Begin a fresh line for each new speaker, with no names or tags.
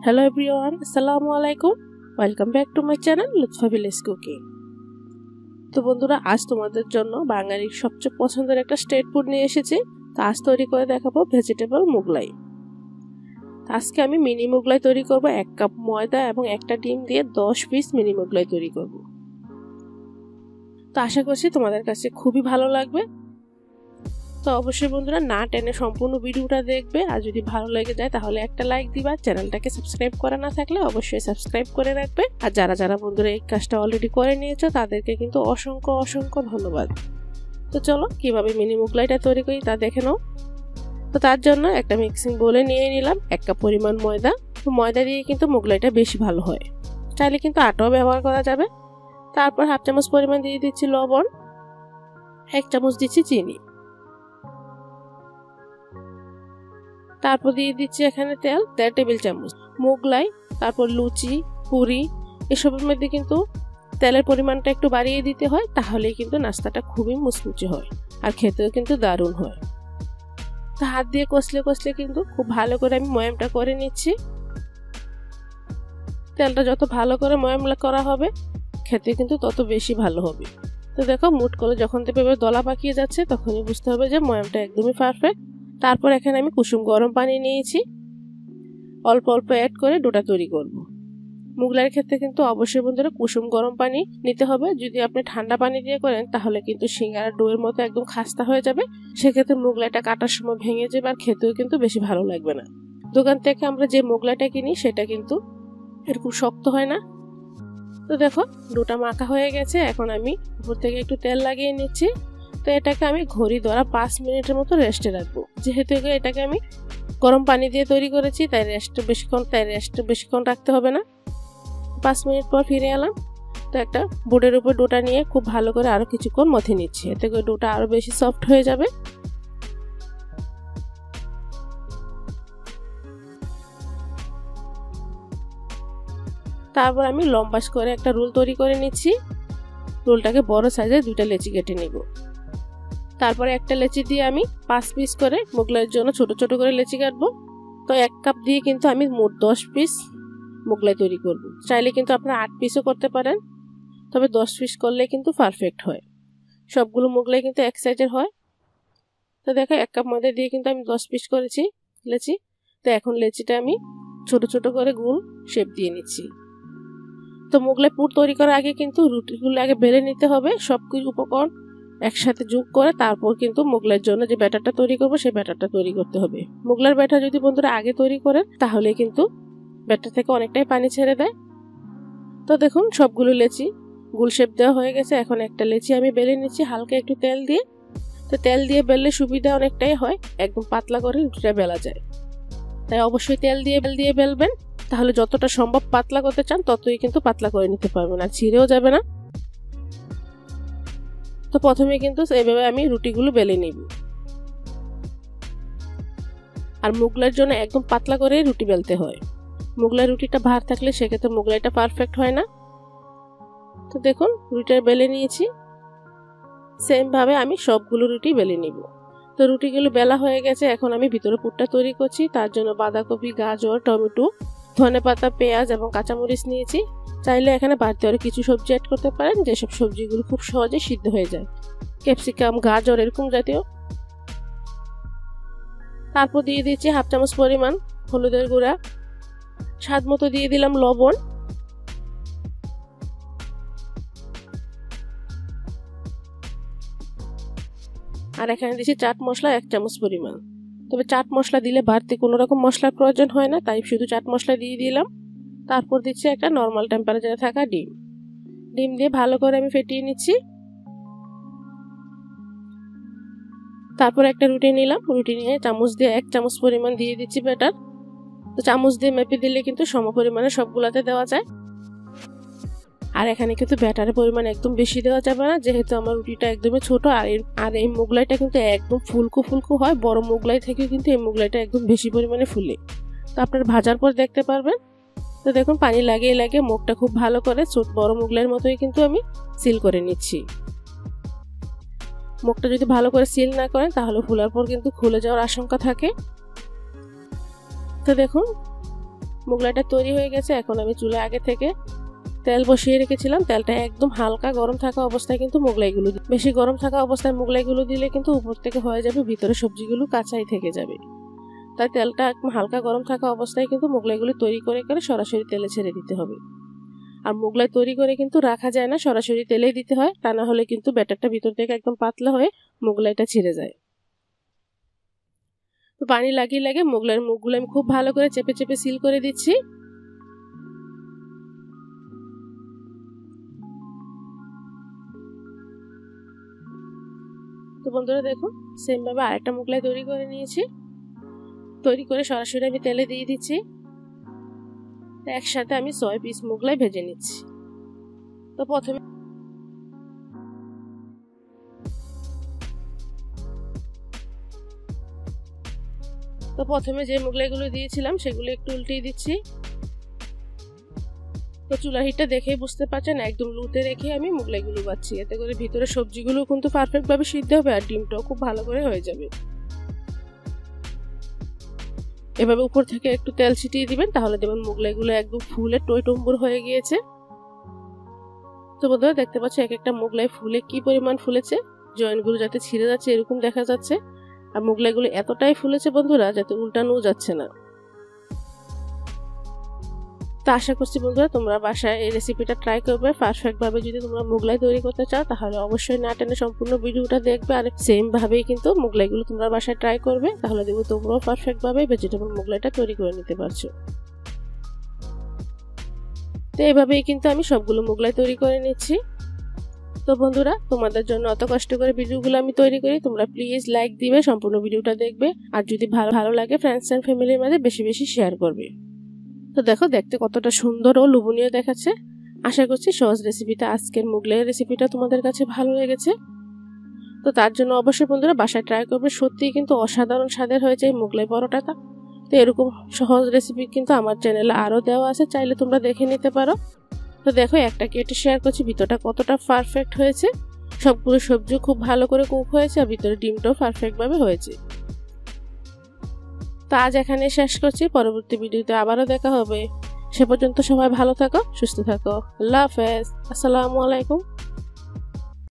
Hello everyone, Assalamu alaikum. Welcome back to my channel Lutfa Village Cooking. তো বন্ধুরা, আজ তোমাদের জন্য বাঙালির সবচেয়ে পছন্দের একটা স্ট্রিট ফুড নিয়ে এসেছি। তো আজ তৈরি করে দেখাবো ভেজিটেবল মোগলাই। আজকে আমি মিনি মোগলাই তৈরি করব। 1 কাপ ময়দা এবং একটা ডিম দিয়ে 10 পিস মিনি মোগলাই তৈরি করব। তো আশা করছি তোমাদের কাছে খুবই ভালো লাগবে। তো অবশ্যই বন্ধুরা না টেনে সম্পূর্ণ ভিডিওটা দেখবে। আর যদি ভালো লেগে যায় তাহলে একটা লাইক দিবা। চ্যানেলটাকে সাবস্ক্রাইব করা না থাকলে অবশ্যই সাবস্ক্রাইব করে রাখবে। আর যারা বন্ধুরা এই কাজটা অলরেডি করে নিয়েছো তাদেরকে কিন্তু অসংখ্য ধন্যবাদ। তো চলো কিভাবে মিনি মোগলাইটা তৈরি করি তা দেখে নাও। তো তার জন্য একটা মিক্সিং বোলে নিয়ে নিলাম 1 কাপ পরিমাণ ময়দা। তো ময়দা দিয়ে কিন্তু মোগলাইটা বেশি ভালো হয়, চাইলে কিন্তু আটাও ব্যবহার করা যাবে। তারপর 1/2 চামচ পরিমাণ দিয়ে দিচ্ছি লবণ, 1 চামচ দিচ্ছি চিনি, তারপর দিয়ে দিচ্ছি এখানে তেল 1.5 টেবিল চামচ। মোগলাই, তারপর লুচি, পুরি এসবের মধ্যে কিন্তু তেলের পরিমাণটা একটু বাড়িয়ে দিতে হয়, তাহলেই কিন্তু নাস্তাটা খুবই মুচমুচে হয় আর খেতেও কিন্তু দারুণ হয়। তো হাত দিয়ে কষলে কিন্তু খুব ভালো করে আমি ময়ামটা করে নিচ্ছি। তেলটা যত ভালো করে ময়াম করা হবে খেতে কিন্তু তত বেশি ভালো হবে। তো দেখো মুট করে যখন দেখবে দলা পাকিয়ে যাচ্ছে তখনই বুঝতে হবে যে ময়ামটা একদমই পারফেক্ট। তারপর এখানে আমি কুসুম গরম পানি নিয়েছি, অল্প অ্যাড করে ডোটা তৈরি করব। মোগলাইয়ের ক্ষেত্রে কিন্তু অবশ্যই বন্ধুরা কুসুম গরম পানি নিতে হবে। যদি আপনি ঠান্ডা পানি দিয়ে করেন তাহলে কিন্তু সিঙ্গারা ডোয়ের মতো একদম খাস্তা হয়ে যাবে। সেক্ষেত্রে মোগলাইটা কাটার সময় ভেঙে যাবে আর খেতেও কিন্তু বেশি ভালো লাগবে না। দোকান থেকে আমরা যে মোগলাইটা কিনি সেটা কিন্তু এরকম শক্ত হয় না। তো দেখো ডোটা মাখা হয়ে গেছে। এখন আমি উপর থেকে একটু তেল লাগিয়ে নিচ্ছি। তো এটাকে আমি ঘড়ি ধরা 5 মিনিটের মতো রেস্টে রাখবো। যেহেতু এটাকে আমি গরম পানি দিয়ে তৈরি করেছি তাই রেস্টে বেশিক্ষণ রাখতে হবে না। 5 মিনিট পর ফিরে এলাম। তো একটা বোর্ডের উপর ডোটা নিয়ে খুব ভালো করে আরো কিছুক্ষণ মথে নিচ্ছি, এতে করে ডোটা আরো বেশি সফট হয়ে যাবে। তারপর আমি লম্বা করে একটা রোল তৈরি করে নিচ্ছি। রোলটাকে বড় সাইজের 2টা লেচি কেটে নিব। তারপরে একটা লেচি দিয়ে আমি 5 পিস করে মোগলাইয়ের জন্য ছোট করে লেচি কাটবো। তো 1 কাপ দিয়ে কিন্তু আমি মোট 10 পিস মোগলাই তৈরি করব। চাইলে কিন্তু আপনারা 8 পিসও করতে পারেন, তবে 10 পিস করলে কিন্তু পারফেক্ট হয়। সবগুলো মোগলাই কিন্তু এক সাইজের হয়। তো দেখো 1 কাপ ময়দা দিয়ে কিন্তু আমি 10 পিস করেছি লেচি। তো এখন লেচিটা আমি ছোট করে গোল শেপ দিয়ে নিচ্ছি। তো মোগলাই পুর তৈরি করার আগে কিন্তু রুটিগুলো আগে বেলে নিতে হবে। সবকিছু উপকরণ একসাথে যোগ করে তারপর কিন্তু মোগলাইয়ের জন্য যে ব্যাটারটা তৈরি করব সেই ব্যাটারটা তৈরি করতে হবে। মোগলাইয়ের ব্যাটার যদি বন্ধুরা আগে তৈরি করেন তাহলে কিন্তু ব্যাটার থেকে অনেকটাই পানি ছেড়ে দেয়। তো দেখুন সবগুলো লেচি গোল শেপ দেওয়া হয়ে গেছে। এখন একটা লেচি আমি বেলে নিচ্ছি হালকা একটু তেল দিয়ে। তো তেল দিয়ে বেললে সুবিধা অনেকটাই হয়, একদম পাতলা করে রুটিটা বেলা যায়। তাই অবশ্যই তেল দিয়ে বেলবেন, তাহলে যতটা সম্ভব পাতলা করতে চান ততই কিন্তু পাতলা করে নিতে পারবেন আর ছিঁড়েও যাবে না। তো প্রথমে কিন্তু এইভাবে আমি রুটিগুলো বেলে নিব। আর মোগলাইয়ের জন্য একদম পাতলা করে রুটি বেলতে হয়। মোগলাই রুটিটা ভার থাকলে সেক্ষেত্রে মোগলাইটা পারফেক্ট হয় না। তো দেখুন রুটিটা বেলে নিয়েছি। সেম ভাবে আমি সবগুলো রুটি বেলে নিব। তো রুটিগুলো বেলা হয়ে গেছে। এখন আমি ভিতরে পুরটা তৈরি করছি। তার জন্য বাঁধাকপি, গাজর, টমেটো, ধনেপাতা, পেঁয়াজ এবং কাঁচামরিচ নিয়েছি। চাইলে এখানে বাড়তি আরো কিছু সবজি অ্যাড করতে পারেন, যেসব সবজিগুলো খুব সহজে সিদ্ধ হয়ে যায়, ক্যাপসিকাম, গাজর এরকম জাতীয়। তারপর দিয়ে দিচ্ছি 1/2 চামচ পরিমাণ হলুদের গুঁড়া, স্বাদ মতো দিয়ে দিলাম লবণ, আর এখানে দিচ্ছি চাট মশলা 1 চামচ পরিমাণ। তবে চাট মশলা দিলে বাড়তি কোনো রকম মশলার প্রয়োজন হয় না, তাই শুধু চাট মশলা দিয়ে দিলাম। তারপর দিচ্ছি একটা নর্মাল টেম্পারেচারে থাকা ডিম দিয়ে ভালো করে আমি ফেটিয়ে নিচ্ছি। তারপর একটা রুটি নিলাম, রুটি নিয়ে চামচ দিয়ে 1 চামচ পরিমাণ দিয়ে দিচ্ছি ব্যাটার। তো চামচ দিয়ে মেপে দিলে কিন্তু সম পরিমাণে সবগুলাতে দেওয়া যায়। আর এখানে কিন্তু ব্যাটারের পরিমাণ একদম বেশি দেওয়া যাবে না, যেহেতু আমার রুটিটা একদমই ছোট। আর এই মোগলাইটা কিন্তু একদম ফুলকো হয়। বড় মোগলাই থেকে কিন্তু এই মোগলাইটা একদম বেশি পরিমাণে ফুলে। তো আপনারা ভাজার পর দেখতে পারবেন। তো দেখুন পানি লাগিয়ে মুখটা খুব ভালো করে বড় মোগলাইয়ের মতোই কিন্তু আমি সিল করে নিচ্ছি। মুখটা যদি ভালো করে সিল না করেন তাহলে ফুলার পর কিন্তু খুলে যাওয়ার আশঙ্কা থাকে। তো দেখুন মোগলাইটা তৈরি হয়ে গেছে। এখন আমি চুলে আগে থেকে তেল বসিয়ে রেখেছিলাম, তেলটা একদম হালকা গরম থাকা অবস্থায় কিন্তু মোগলাইগুলো, বেশি গরম থাকা অবস্থায় মোগলাইগুলো দিলে কিন্তু উপর থেকে হয়ে যাবে, ভিতরে সবজিগুলো কাঁচাই থেকে যাবে। তাই তেলটা একদম হালকা গরম থাকা অবস্থায় কিন্তু মোগলাইগুলো তৈরি করে সরাসরি তেলে ছেড়ে দিতে হবে। আর মোগলাই তৈরি করে কিন্তু রাখা যায় না, সরাসরি তেলেই দিতে হয়, তা না হলে কিন্তু ব্যাটারটা ভিতর থেকে একদম পাতলা হয়ে মোগলাইটা ছিঁড়ে যায়। তো পানি লাগিয়ে লাগিয়ে মোগলাইয়ের মুখগুলো আমি খুব ভালো করে চেপে চেপে সিল করে দিচ্ছি। তো বন্ধুরা দেখো, সেম ভাবে আরেকটা মোগলাই তৈরি করে নিয়েছি। তৈরি করে সরাসরি আমি তেলে দিয়ে দিচ্ছি। একসাথে আমি 6 পিস মোগলাই ভেজে নিচ্ছি। তো প্রথমে যে মোগলাইগুলো দিয়েছিলাম সেগুলো একটু উল্টিয়ে দিচ্ছি। তো চুলার হিটটা দেখেই বুঝতে পারছেন একদম লুতে রেখে আমি মোগলাইগুলো বাচ্ছি, এতে করে ভিতরে সবজিগুলো কিন্তু পারফেক্ট ভাবে সিদ্ধ হবে আর ডিমটাও খুব ভালো করে হয়ে যাবে। এভাবে উপর থেকে একটু তেল ছিটিয়ে দিবেন, তাহলে দেখবেন মোগলাইগুলো একদম ফুলে টইটম্বুর হয়ে গিয়েছে। তো বন্ধুরা দেখতে পাচ্ছ এক একটা মোগলাই ফুলে কি পরিমাণ ফুলেছে, জয়েন্টগুলো যাতে ছিঁড়ে যাচ্ছে এরকম দেখা যাচ্ছে। আর মোগলাইগুলো এতটাই ফুলেছে বন্ধুরা যাতে উল্টানোও যাচ্ছে না। তো আশা করছি বন্ধুরা তোমরা বাসায় এই রেসিপিটা ট্রাই করবে পারফেক্ট ভাবে। যদি তোমরা মোগলাই তৈরি করতে চাও তাহলে অবশ্যই না টেনে সম্পূর্ণ ভিডিওটা দেখবে, আর সেম ভাবেই কিন্তু মোগলাইগুলো তোমরা বাসায় ট্রাই করবে, তাহলে দেখবে তোমরাও পারফেক্ট ভাবে ভেজিটেবল মোগলাইটা তৈরি করে নিতে পারছো। তো এইভাবেই কিন্তু আমি সবগুলো মোগলাই তৈরি করে নিচ্ছি। তো বন্ধুরা তোমাদের জন্য অত কষ্ট করে ভিডিওগুলো আমি তৈরি করি, তোমরা প্লিজ লাইক দিবে, সম্পূর্ণ ভিডিওটা দেখবে, আর যদি ভালো লাগে ফ্রেন্ডস এন্ড ফ্যামিলির মাঝে বেশি বেশি শেয়ার করবে। তো দেখো দেখতে কতটা সুন্দর ও লোভনীয় দেখাচ্ছে। আশা করছি সহজ রেসিপিটা, আজকের মোগলাইয়ের রেসিপিটা তোমাদের কাছে ভালো লেগেছে। তো তার জন্য অবশ্যই বন্ধুরা বাসায় ট্রাই করবে, সত্যিই কিন্তু অসাধারণ স্বাদের হয়েছে এই মোগলাই পরোটাটা। তো এরকম সহজ রেসিপি কিন্তু আমার চ্যানেলে আরও দেওয়া আছে, চাইলে তোমরা দেখে নিতে পারো। তো দেখো একটা কেটে শেয়ার করছি, ভিতরটা কতটা পারফেক্ট হয়েছে, সবগুলো সবজি খুব ভালো করে কুক হয়েছে আর ভিতরে ডিমটাও পারফেক্ট ভাবে হয়েছে। তো আজ এখানে শেষ করছি, পরবর্তী ভিডিওতে আবারও দেখা হবে। সে পর্যন্ত সবাই ভালো থাকো, সুস্থ থাকো। আল্লাহ হাফেজ, আসসালামু আলাইকুম।